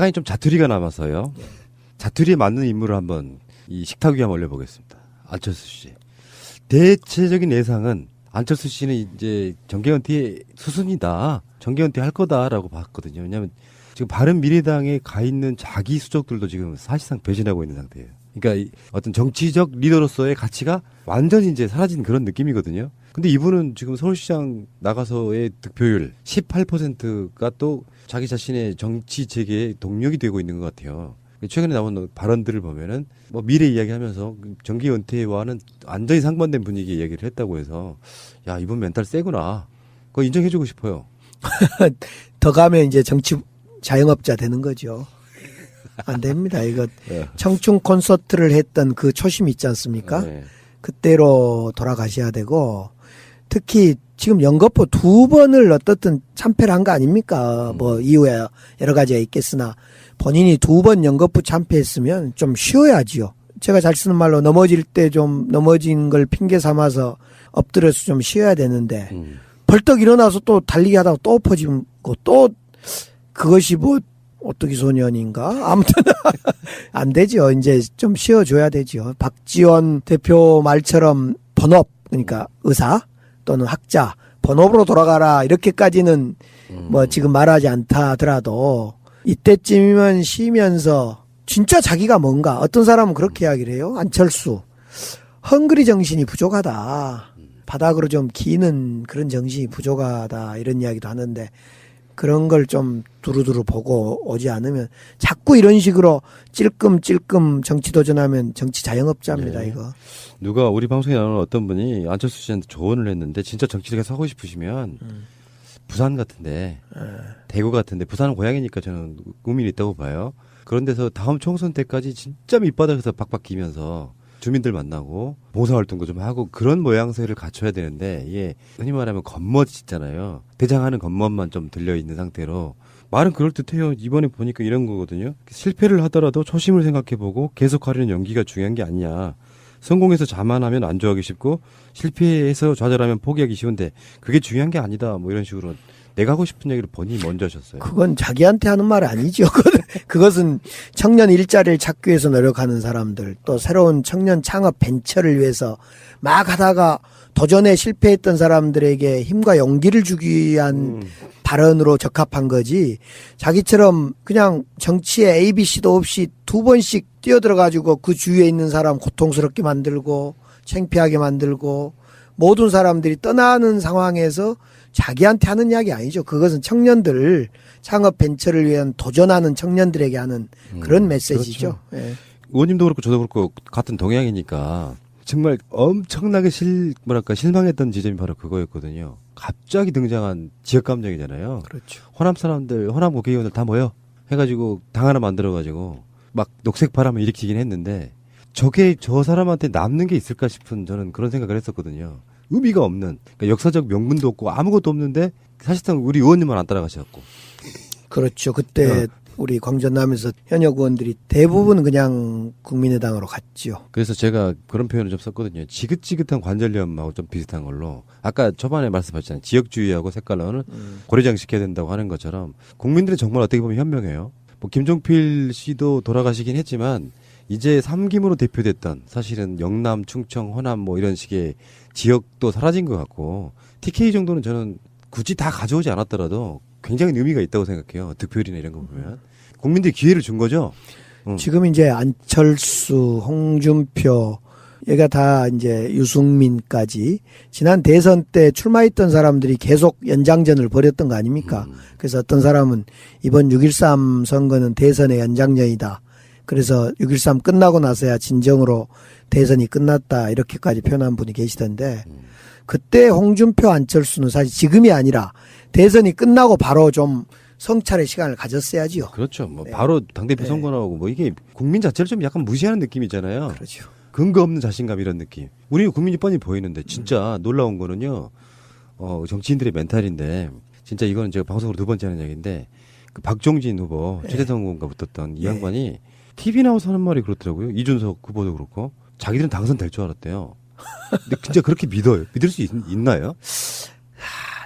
약간 좀 자투리가 남아서요. 자투리에 맞는 인물을 한번 이 식탁 위에 한번 올려보겠습니다. 안철수 씨. 대체적인 예상은 안철수 씨는 이제 정계은퇴 수순이다. 정계은퇴 할 거다라고 봤거든요. 왜냐하면 지금 바른미래당에 가 있는 자기 수족들도 지금 사실상 배신하고 있는 상태예요. 그러니까 어떤 정치적 리더로서의 가치가 완전히 이제 사라진 그런 느낌이거든요. 근데 이분은 지금 서울시장 나가서의 득표율 18%가 또 자기 자신의 정치 재개의 동력이 되고 있는 것 같아요. 최근에 나온 발언들을 보면은 뭐 미래 이야기하면서 정기 은퇴와는 완전히 상반된 분위기 얘기를 했다고 해서 야 이분 멘탈 세구나. 그거 인정해주고 싶어요. 더 가면 이제 정치 자영업자 되는 거죠. 안 됩니다. 이거 청춘 콘서트를 했던 그 초심 있지 않습니까? 네. 그때로 돌아가셔야 되고 특히 지금 연거푸 2번을 어떻든 참패를 한 거 아닙니까? 뭐 이후에 여러 가지가 있겠으나 본인이 2번 연거푸 참패했으면 좀 쉬어야지요. 제가 잘 쓰는 말로 넘어질 때 좀 넘어진 걸 핑계 삼아서 엎드려서 좀 쉬어야 되는데 벌떡 일어나서 또 달리기 하다가 또 엎어지고 또 그것이 뭐 오뚜기 소년인가? 아무튼 안 되죠. 이제 좀 쉬어줘야 되죠. 박지원 대표 말처럼 본업 그러니까 의사 또는 학자 본업으로 돌아가라 이렇게까지는 뭐 지금 말하지 않다 하더라도 이때쯤이면 쉬면서 진짜 자기가 뭔가 어떤 사람은 그렇게 이야기를 해요. 안철수 헝그리 정신이 부족하다. 바닥으로 좀 기는 그런 정신이 부족하다 이런 이야기도 하는데 그런 걸 좀 두루두루 보고 오지 않으면 자꾸 이런 식으로 찔끔찔끔 정치 도전하면 정치 자영업자입니다. 네. 이거. 누가 우리 방송에 나오는 어떤 분이 안철수 씨한테 조언을 했는데 진짜 정치를 계속 하고 싶으시면 부산 같은데 대구 같은데 부산은 고향이니까 저는 의미는 있다고 봐요. 그런 데서 다음 총선 때까지 진짜 밑바닥에서 박박 기면서 주민들 만나고 봉사활동도 좀 하고 그런 모양새를 갖춰야 되는데 이게 흔히 말하면 겉멋 있잖아요. 대장하는 겉멋만 좀 들려있는 상태로 말은 그럴듯해요. 이번에 보니까 이런 거거든요. 실패를 하더라도 초심을 생각해보고 계속하려는 용기가 중요한 게 아니냐. 성공해서 자만하면 안주하기 쉽고 실패해서 좌절하면 포기하기 쉬운데 그게 중요한 게 아니다. 뭐 이런 식으로 내가 하고 싶은 얘기를 본인이 먼저 하셨어요. 그건 자기한테 하는 말 아니죠. 그것은 청년 일자리를 찾기 위해서 노력하는 사람들 또 새로운 청년 창업 벤처를 위해서 막 하다가 도전에 실패했던 사람들에게 힘과 용기를 주기 위한 발언으로 적합한 거지 자기처럼 그냥 정치에 ABC도 없이 2번씩 뛰어들어가지고 그 주위에 있는 사람 고통스럽게 만들고 창피하게 만들고 모든 사람들이 떠나는 상황에서 자기한테 하는 이야기 아니죠. 그것은 청년들 창업 벤처를 위한 도전하는 청년들에게 하는 그런 메시지죠. 그렇죠. 예. 의원님도 그렇고 저도 그렇고 같은 동양이니까 정말 엄청나게 실망했던 지점이 바로 그거였거든요. 갑자기 등장한 지역 감정이잖아요. 그렇죠. 호남 사람들, 호남 국회의원들 다 모여 해가지고 당 하나 만들어가지고 막 녹색 바람을 일으키긴 했는데 저게 저 사람한테 남는 게 있을까 싶은 저는 그런 생각을 했었거든요. 의미가 없는 그러니까 역사적 명분도 없고 아무것도 없는데 사실상 우리 의원님만 안 따라가셨고 그렇죠. 그때 우리 광전남에서 현역 의원들이 대부분 그냥 국민의당으로 갔죠. 그래서 제가 그런 표현을 좀 썼거든요. 지긋지긋한 관절염하고 좀 비슷한 걸로 아까 초반에 말씀하셨잖아요. 지역주의하고 색깔로는 고려장시켜야 된다고 하는 것처럼 국민들은 정말 어떻게 보면 현명해요. 뭐 김종필 씨도 돌아가시긴 했지만 이제 삼김으로 대표됐던 사실은 영남, 충청, 호남 뭐 이런 식의 지역도 사라진 것 같고 TK 정도는 저는 굳이 다 가져오지 않았더라도 굉장히 의미가 있다고 생각해요. 득표율이나 이런 거 보면. 국민들이 기회를 준 거죠. 지금 이제 안철수, 홍준표, 얘가 다 이제 유승민까지 지난 대선 때 출마했던 사람들이 계속 연장전을 벌였던 거 아닙니까? 그래서 어떤 사람은 이번 6.13 선거는 대선의 연장전이다. 그래서 6.13 끝나고 나서야 진정으로 대선이 끝났다. 이렇게까지 표현한 분이 계시던데 그때 홍준표, 안철수는 사실 지금이 아니라 대선이 끝나고 바로 좀 성찰의 시간을 가졌어야지요. 그렇죠. 뭐 네. 바로 당대표 선거 나오고 뭐 이게 국민 자체를 좀 약간 무시하는 느낌이잖아요. 그렇죠. 근거 없는 자신감 이런 느낌. 우리 국민이 뻔히 보이는데 진짜 놀라운 거는요. 정치인들의 멘탈인데 진짜 이거는 제가 방송으로 2번째 하는 얘기인데 그 박종진 후보 최재성 후보가 붙었던 이 양반이 TV 나와서 하는 말이 그렇더라고요. 이준석 후보도 그렇고 자기들은 당선될 줄 알았대요. 근데 진짜 그렇게 믿어요. 믿을 수 있나요?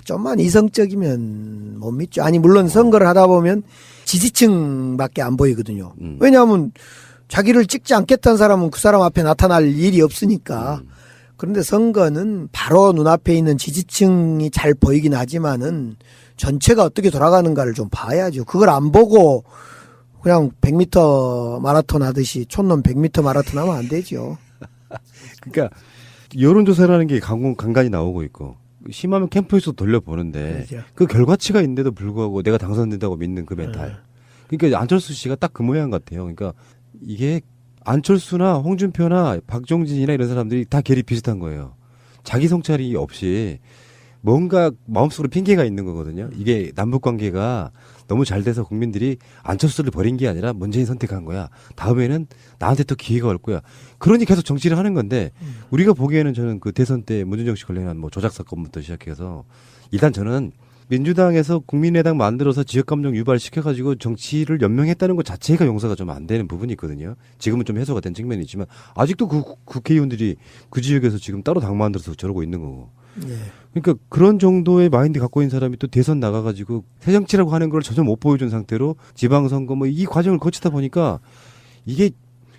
좀만 이성적이면 못 믿죠. 아니 물론 선거를 하다 보면 지지층밖에 안 보이거든요. 왜냐하면 자기를 찍지 않겠다는 사람은 그 사람 앞에 나타날 일이 없으니까. 그런데 선거는 바로 눈앞에 있는 지지층이 잘 보이긴 하지만은 전체가 어떻게 돌아가는가를 좀 봐야죠. 그걸 안 보고 그냥 100m 마라톤 하듯이 촌놈 100m 마라톤 하면 안 되죠. 그러니까 여론조사라는 게 간간히 나오고 있고 심하면 캠프에서 돌려보는데 그렇죠. 그 결과치가 있는데도 불구하고 내가 당선된다고 믿는 그 멘탈. 그러니까 안철수 씨가 딱 그 모양 같아요. 그러니까 이게 안철수나 홍준표나 박종진이나 이런 사람들이 다 결이 비슷한 거예요. 자기 성찰이 없이 뭔가 마음속으로 핑계가 있는 거거든요. 이게 남북관계가 너무 잘 돼서 국민들이 안철수를 버린 게 아니라 문재인 선택한 거야. 다음에는 나한테 또 기회가 올 거야. 그러니 계속 정치를 하는 건데 우리가 보기에는 저는 그 대선 때 문준정 씨 관련한 뭐 조작 사건부터 시작해서 일단 저는 민주당에서 국민의당 만들어서 지역감정 유발시켜가지고 정치를 연명했다는 것 자체가 용서가 좀 안 되는 부분이 있거든요. 지금은 좀 해소가 된 측면이 있지만 아직도 그 국회의원들이 그 지역에서 지금 따로 당 만들어서 저러고 있는 거고. 예. 그러니까 그런 정도의 마인드 갖고 있는 사람이 또 대선 나가가지고 새정치라고 하는 걸 전혀 못 보여준 상태로 지방선거 뭐 이 과정을 거치다 보니까 이게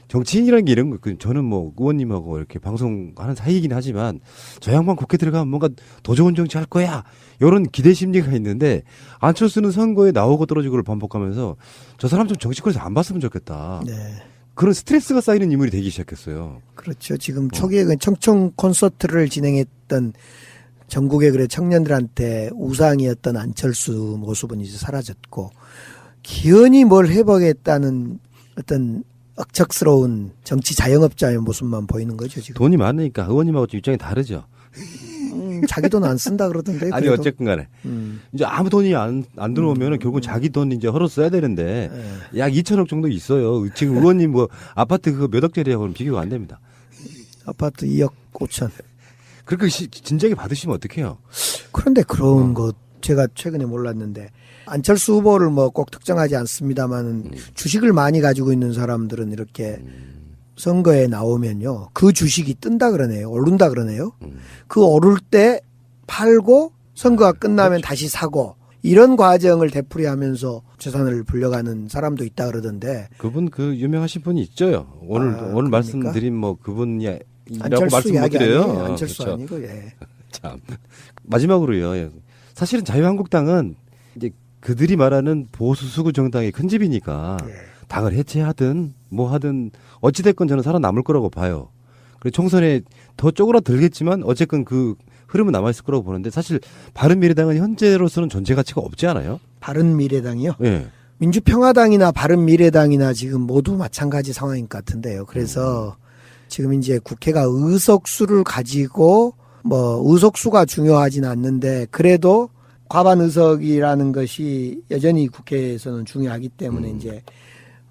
정치인이라는 게 이런 거, 저는 뭐 의원님하고 이렇게 방송하는 사이이긴 하지만 저 양반 국회 들어가면 뭔가 더 좋은 정치 할 거야. 이런 기대 심리가 있는데 안철수는 선거에 나오고 떨어지고 를 반복하면서 저 사람 좀 정치권에서 안 봤으면 좋겠다. 네. 그런 스트레스가 쌓이는 인물이 되기 시작했어요. 그렇죠. 지금 초기에 그 청청 콘서트를 진행했던 전국의 그래 청년들한테 우상이었던 안철수 모습은 이제 사라졌고 기현이 뭘 해보겠다는 어떤 억척스러운 정치 자영업자의 모습만 보이는 거죠 지금. 돈이 많으니까 의원님하고 좀 입장이 다르죠. 자기 돈 안 쓴다 그러던데. 아니 그래도. 어쨌든 간에 이제 아무 돈이 안 들어오면은 결국은 자기 돈 이제 헐어 써야 되는데 약 2천억 정도 있어요. 지금 의원님 뭐 아파트 그거 몇 억짜리하고는 비교가 안 됩니다. 아파트 2억 5천. 그렇게 진작에 받으시면 어떡해요? 그런데 그런 거 제가 최근에 몰랐는데 안철수 후보를 뭐 꼭 특정하지 않습니다만은 주식을 많이 가지고 있는 사람들은 이렇게 선거에 나오면요 그 주식이 뜬다 그러네요. 오른다 그러네요. 그 오를 때 팔고 선거가 끝나면 다시 사고 이런 과정을 되풀이하면서 재산을 불려가는 사람도 있다 그러던데. 그분 그 유명하신 분이 있죠요. 오늘 그러니까? 말씀드린 뭐 그분이 이라고 안철수 말씀 못 이야기 드려요. 아니에요. 안철수 그렇죠. 아니고 예. 참 마지막으로요. 사실은 자유한국당은 이제 그들이 말하는 보수 수구 정당의 큰 집이니까 예. 당을 해체하든 뭐 하든 어찌됐건 저는 살아남을 거라고 봐요. 그리고 총선에 더 쪼그라들겠지만 어쨌건 그 흐름은 남아있을 거라고 보는데 사실 바른미래당은 현재로서는 존재 가치가 없지 않아요? 바른미래당이요? 예. 민주평화당이나 바른미래당이나 지금 모두 마찬가지 상황인 것 같은데요. 그래서 지금 이제 국회가 의석수를 가지고 뭐 의석수가 중요하진 않는데 그래도 과반 의석이라는 것이 여전히 국회에서는 중요하기 때문에 이제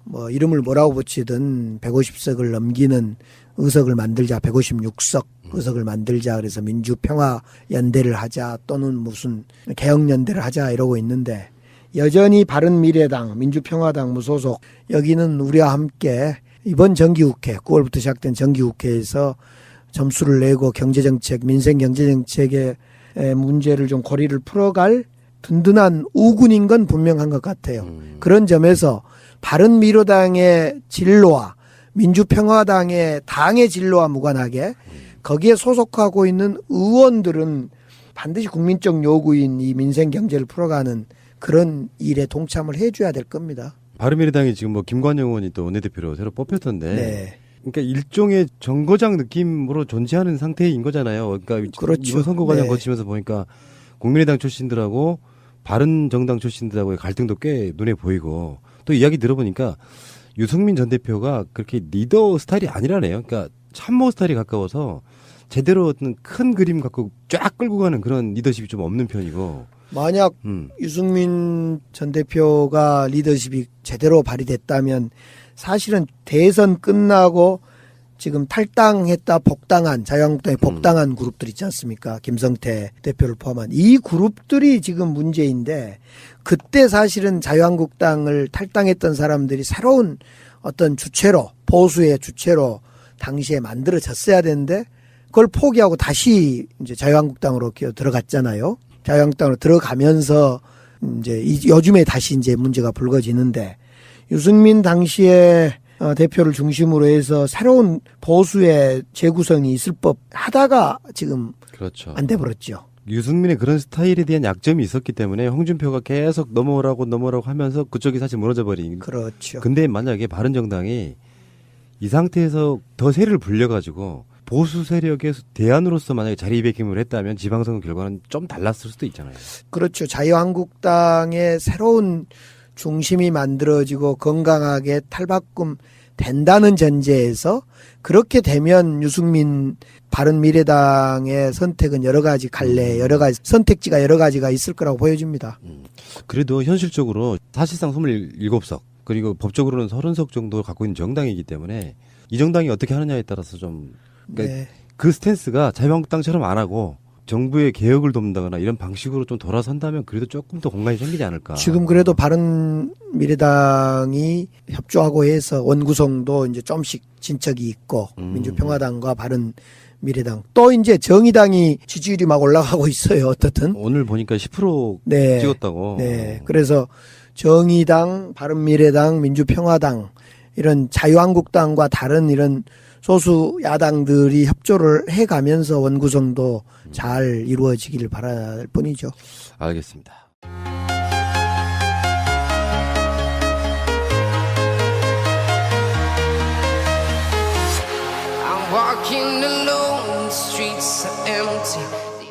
뭐 이름을 뭐라고 붙이든 150석을 넘기는 의석을 만들자, 156석 의석을 만들자 그래서 민주평화연대를 하자 또는 무슨 개혁연대를 하자 이러고 있는데 여전히 바른미래당, 민주평화당 무소속 여기는 우리와 함께 이번 정기국회 9월부터 시작된 정기국회에서 점수를 내고 경제정책, 민생 경제정책의 문제를 좀 고리를 풀어갈 든든한 우군인 건 분명한 것 같아요. 그런 점에서 바른미래당의 진로와 민주평화당의 당의 진로와 무관하게 거기에 소속하고 있는 의원들은 반드시 국민적 요구인 이 민생 경제를 풀어가는 그런 일에 동참을 해줘야 될 겁니다. 바른미래당이 지금 뭐 김관영 의원이 또 원내대표로 새로 뽑혔던데. 네. 그러니까 일종의 정거장 느낌으로 존재하는 상태인 거잖아요. 그러니까 그렇죠. 이번 선거 과정 네. 거치면서 보니까 국민의당 출신들하고 바른정당 출신들하고의 갈등도 꽤 눈에 보이고 또 이야기 들어보니까 유승민 전 대표가 그렇게 리더 스타일이 아니라네요. 그러니까 참모 스타일이 가까워서 제대로 어떤 큰 그림 갖고 쫙 끌고 가는 그런 리더십이 좀 없는 편이고. 만약 유승민 전 대표가 리더십이 제대로 발휘됐다면 사실은 대선 끝나고 지금 탈당했다 복당한 자유한국당에 복당한 그룹들 있지 않습니까? 김성태 대표를 포함한 이 그룹들이 지금 문제인데 그때 사실은 자유한국당을 탈당했던 사람들이 새로운 어떤 주체로 보수의 주체로 당시에 만들어졌어야 되는데 그걸 포기하고 다시 이제 자유한국당으로 들어갔잖아요. 자유한국당으로 들어가면서 이제 요즘에 다시 이제 문제가 불거지는데 유승민 당시에 대표를 중심으로 해서 새로운 보수의 재구성이 있을 법 하다가 지금 그렇죠. 안 돼버렸죠. 유승민의 그런 스타일에 대한 약점이 있었기 때문에 홍준표가 계속 넘어오라고 하면서 그쪽이 사실 무너져 버린. 그렇죠. 근데 만약에 바른정당이 이 상태에서 더 세를 불려가지고 보수 세력의 대안으로서 만약에 자리매김을 했다면 지방선거 결과는 좀 달랐을 수도 있잖아요. 그렇죠. 자유한국당의 새로운 중심이 만들어지고 건강하게 탈바꿈 된다는 전제에서 그렇게 되면 유승민 바른미래당의 선택은 여러 가지 여러 가지 선택지가 여러 가지가 있을 거라고 보여집니다. 그래도 현실적으로 사실상 27석 그리고 법적으로는 30석 정도 갖고 있는 정당이기 때문에 이 정당이 어떻게 하느냐에 따라서 좀 그러니까 네. 그 스탠스가 자유한국당처럼 안 하고 정부의 개혁을 돕는다거나 이런 방식으로 좀 돌아선다면 그래도 조금 더 공간이 생기지 않을까. 지금 그래도 바른미래당이 협조하고 해서 원구성도 이제 좀씩 진척이 있고 민주평화당과 바른미래당 또 이제 정의당이 지지율이 막 올라가고 있어요. 어떻든 오늘 보니까 10% 네. 찍었다고. 네. 그래서 정의당, 바른미래당, 민주평화당 이런 자유한국당과 다른 이런 소수 야당들이 협조를 해가면서 원구성도 잘 이루어지기를 바랄 뿐이죠. 알겠습니다. I'm walking alone, the streets are empty.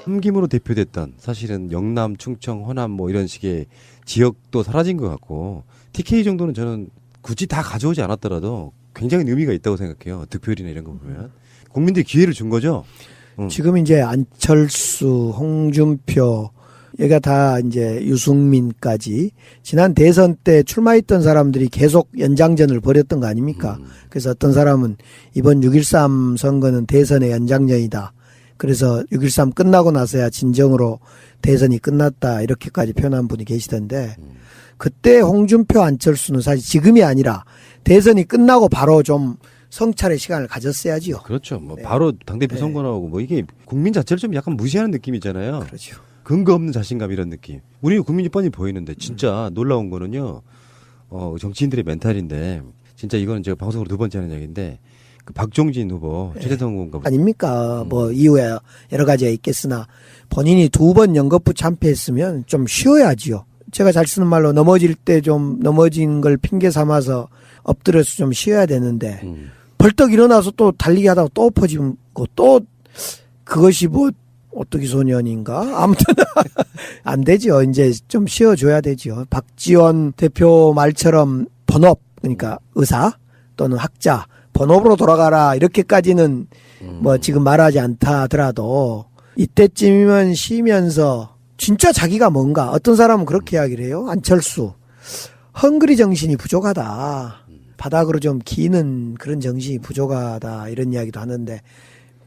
함김으로 대표됐던 사실은 영남, 충청, 호남 뭐 이런 식의 지역도 사라진 것 같고 TK 정도는 저는 굳이 다 가져오지 않았더라도 굉장히 의미가 있다고 생각해요. 득표율이나 이런 거 보면. 국민들이 기회를 준 거죠. 지금 이제 안철수, 홍준표, 얘가 다 이제 유승민까지 지난 대선 때 출마했던 사람들이 계속 연장전을 벌였던 거 아닙니까? 그래서 어떤 사람은 이번 6.13 선거는 대선의 연장전이다. 그래서 6.13 끝나고 나서야 진정으로 대선이 끝났다. 이렇게까지 표현한 분이 계시던데 그때 홍준표, 안철수는 사실 지금이 아니라 대선이 끝나고 바로 좀 성찰의 시간을 가졌어야지요. 그렇죠. 뭐 바로 당대표 선거 나오고 뭐 이게 국민 자체를 좀 약간 무시하는 느낌이잖아요. 그렇죠. 근거 없는 자신감 이런 느낌. 우리 국민이 뻔히 보이는데 진짜 놀라운 거는요. 정치인들의 멘탈인데 진짜 이거는 제가 방송으로 2번째 하는 얘기인데 그 박종진 후보 최대성 후보인가 보죠. 아닙니까? 뭐 이후에 여러 가지가 있겠으나 본인이 2번 연거푸 참패했으면 좀 쉬어야지요. 제가 잘 쓰는 말로 넘어질 때 좀 넘어진 걸 핑계 삼아서 엎드려서 좀 쉬어야 되는데 벌떡 일어나서 또 달리기 하다가 또 엎어지고 또 그것이 뭐 오뚜기 소년인가? 아무튼 안 되죠. 이제 좀 쉬어줘야 되죠. 박지원 대표 말처럼 본업 그러니까 의사 또는 학자 본업으로 돌아가라 이렇게까지는 뭐 지금 말하지 않다 하더라도 이때쯤이면 쉬면서 진짜 자기가 뭔가 어떤 사람은 그렇게 이야기를 해요. 안철수 헝그리 정신이 부족하다. 바닥으로 좀 기는 그런 정신이 부족하다 이런 이야기도 하는데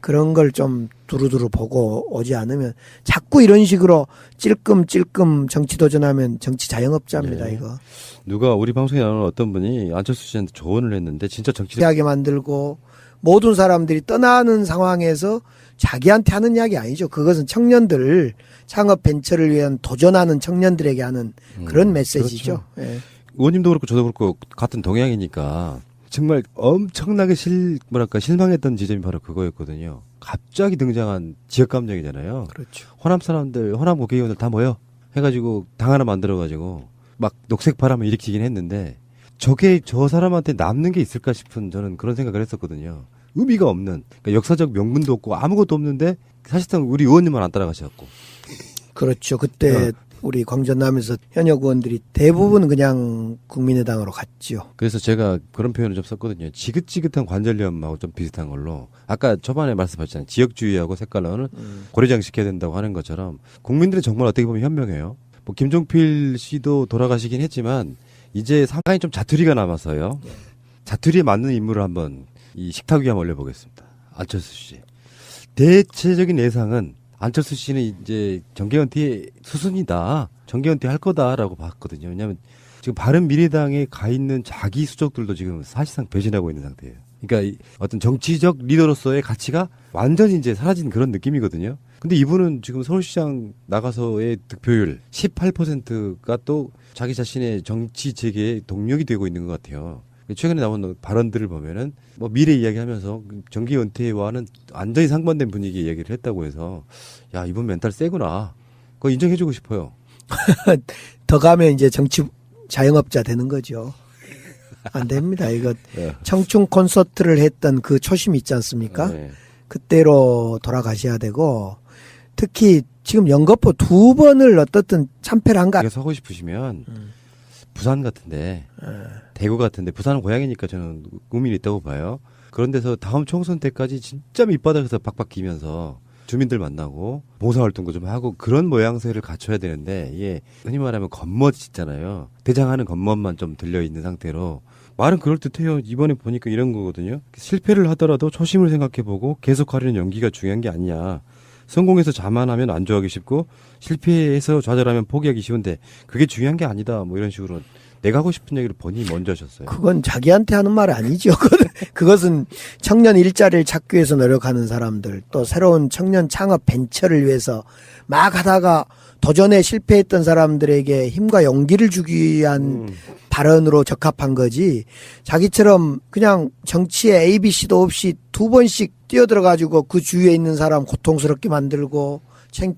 그런 걸 좀 두루두루 보고 오지 않으면 자꾸 이런 식으로 찔끔찔끔 정치 도전하면 정치 자영업자입니다. 네. 이거. 누가 우리 방송에 나오는 어떤 분이 안철수 씨한테 조언을 했는데 진짜 정치 하게 만들고 모든 사람들이 떠나는 상황에서 자기한테 하는 이야기 아니죠. 그것은 청년들 창업 벤처를 위한 도전하는 청년들에게 하는 그런 메시지죠. 그렇죠. 예. 의원님도 그렇고 저도 그렇고 같은 동양이니까 정말 엄청나게 실망했던 지점이 바로 그거였거든요. 갑자기 등장한 지역 감정이잖아요. 그렇죠. 호남 사람들, 호남 국회의원들 다 모여 해가지고 당 하나 만들어가지고 막 녹색 바람을 일으키긴 했는데 저게 저 사람한테 남는 게 있을까 싶은 저는 그런 생각을 했었거든요. 의미가 없는 그러니까 역사적 명분도 없고 아무것도 없는데 사실상 우리 의원님만 안 따라가셨고. 그렇죠. 그때 우리 광전남에서 현역 의원들이 대부분 그냥 국민의당으로 갔죠. 그래서 제가 그런 표현을 좀 썼거든요. 지긋지긋한 관절염하고 좀 비슷한 걸로 아까 초반에 말씀하셨잖아요. 지역주의하고 색깔론을 고려장 시켜야 된다고 하는 것처럼 국민들은 정말 어떻게 보면 현명해요. 뭐 김종필 씨도 돌아가시긴 했지만 이제 상당히 좀 자투리가 남아서요. 자투리에 맞는 인물을 한번 이 식탁 위에 한번 올려보겠습니다. 안철수 씨. 대체적인 예상은 안철수 씨는 이제 정계은퇴 수순이다. 정계은퇴 할 거다라고 봤거든요. 왜냐하면 지금 바른미래당에 가 있는 자기 수족들도 지금 사실상 배신하고 있는 상태예요. 그러니까 어떤 정치적 리더로서의 가치가 완전히 이제 사라진 그런 느낌이거든요. 근데 이분은 지금 서울시장 나가서의 득표율 18%가 또 자기 자신의 정치 재개의 동력이 되고 있는 것 같아요. 최근에 나온 발언들을 보면은 뭐 미래 이야기하면서 정계 은퇴와는 완전히 상반된 분위기 이야기를 했다고 해서 야 이분 멘탈 세구나. 그거 인정해주고 싶어요. 더 가면 이제 정치 자영업자 되는 거죠. 안 됩니다. 이거 네. 청춘 콘서트를 했던 그 초심 있지 않습니까? 네. 그때로 돌아가셔야 되고 특히 지금 연거푸 2번을 어떻든 참패를 한 거. 제가 서고 싶으시면 부산 같은데 대구 같은데 부산은 고향이니까 저는 의미는 있다고 봐요. 그런 데서 다음 총선 때까지 진짜 밑바닥에서 박박 기면서 주민들 만나고 봉사활동도 좀 하고 그런 모양새를 갖춰야 되는데 이게 흔히 말하면 겉멋 있잖아요. 대장하는 겉멋만 좀 들려있는 상태로 말은 그럴듯해요. 이번에 보니까 이런 거거든요. 실패를 하더라도 초심을 생각해보고 계속하려는 연기가 중요한 게 아니냐. 성공해서 자만하면 안주하기 쉽고 실패해서 좌절하면 포기하기 쉬운데 그게 중요한 게 아니다. 뭐 이런 식으로 내가 하고 싶은 얘기를 본인이 먼저 하셨어요. 그건 자기한테 하는 말 아니죠. 그것은 청년 일자리를 찾기 위해서 노력하는 사람들, 또 새로운 청년 창업 벤처를 위해서 막 하다가 도전에 실패했던 사람들에게 힘과 용기를 주기 위한 발언으로 적합한 거지. 자기처럼 그냥 정치에 ABC도 없이 2번씩 뛰어들어가지고 그 주위에 있는 사람 고통스럽게 만들고 창피